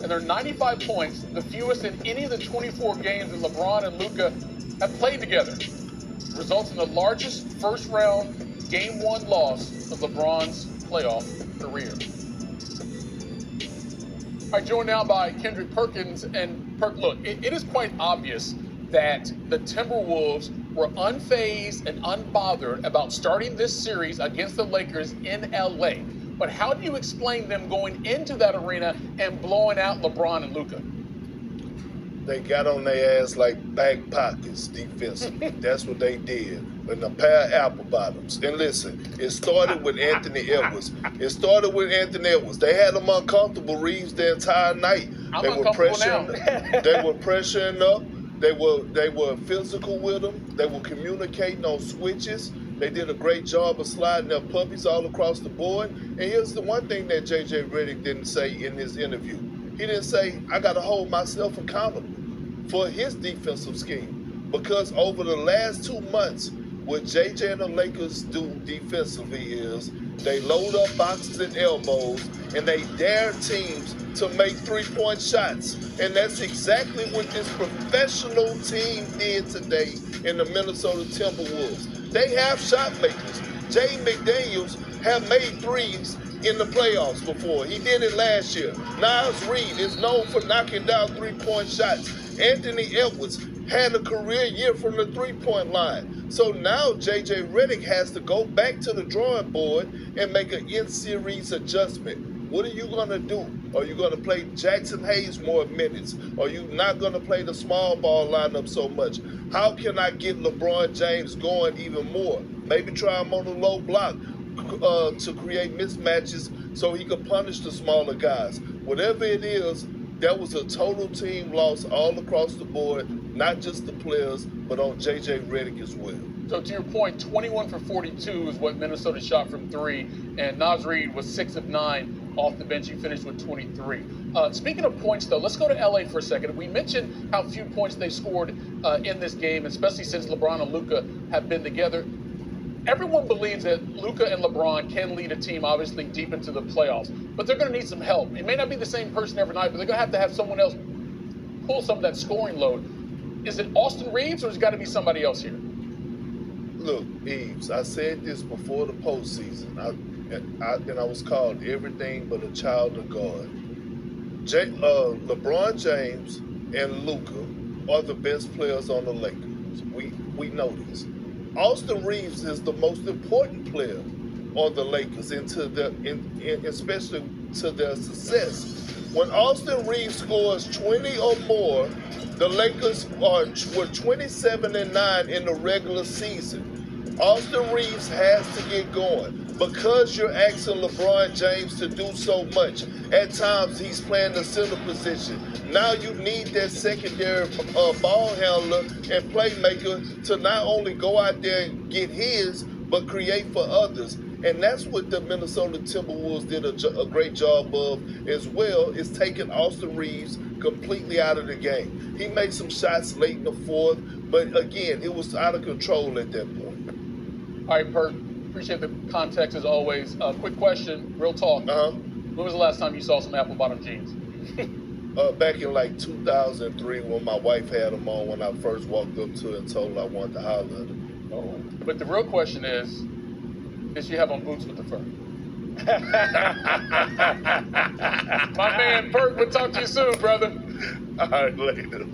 and they're 95 points, the fewest in any of the 24 games that LeBron and Luka have played together. Results in the largest first-round Game 1 loss of LeBron's playoff career. All right, joined now by Kendrick Perkins. And look, it is quite obvious that the Timberwolves were unfazed and unbothered about starting this series against the Lakers in LA. But how do you explain them going into that arena and blowing out LeBron and Luka? They got on their ass like back pockets defensively. That's what they did. And a pair of apple bottoms. And listen, it started with Anthony Edwards. They had them uncomfortable, Reeves, the entire night. They were pressuring up. They were physical with them. They were communicating on switches. They did a great job of sliding their puppies all across the board. And here's the one thing that J.J. Redick didn't say in his interview. He didn't say, I got to hold myself accountable for his defensive scheme. Because over the last 2 months, what J.J. and the Lakers do defensively is they load up boxes and elbows, and they dare teams to make three-point shots. And that's exactly what this professional team did today in the Minnesota Timberwolves. They have shot makers. Jay McDaniels have made threes in the playoffs before. He did it last year. Reeves is known for knocking down three-point shots. Anthony Edwards had a career year from the three-point line. So now J.J. Redick has to go back to the drawing board and make an in-series adjustment. What are you going to do? Are you going to play Jackson Hayes more minutes? Are you not going to play the small ball lineup so much? How can I get LeBron James going even more? Maybe try him on the low block to create mismatches so he could punish the smaller guys. Whatever it is, that was a total team loss all across the board, not just the players, but on J.J. Redick as well. So to your point, 21 for 42 is what Minnesota shot from three, and Reeves was 6 of 9 off the bench. He finished with 23. Speaking of points, though, let's go to LA for a second. We mentioned how few points they scored in this game, especially since LeBron and Luka have been together. Everyone believes that Luka and LeBron can lead a team, obviously, deep into the playoffs. But they're going to need some help. It may not be the same person every night, but they're going to have someone else pull some of that scoring load. Is it Austin Reeves, or has it got to be somebody else here? Look, Reeves, I said this before the postseason, and I was called everything but a child of God. LeBron James and Luka are the best players on the Lakers. We know this. Austin Reeves is the most important player on the Lakers, especially to their success. When Austin Reeves scores 20 or more, the Lakers were 27-9 in the regular season. Austin Reeves has to get going. Because you're asking LeBron James to do so much, at times he's playing the center position. Now you need that secondary ball handler and playmaker to not only go out there and get his, but create for others. And that's what the Minnesota Timberwolves did a great job of as well, is taking Austin Reeves completely out of the game. He made some shots late in the fourth, but again, it was out of control at that point. All right, Perk, appreciate the context as always. Quick question, real talk. When was the last time you saw some apple-bottom jeans? Back in like 2003 when my wife had them on when I first walked up to her and told her I wanted to holler at her. Oh. But the real question is, did she have on boots with the fur? My man, Perk, we'll talk to you soon, brother. All right, later.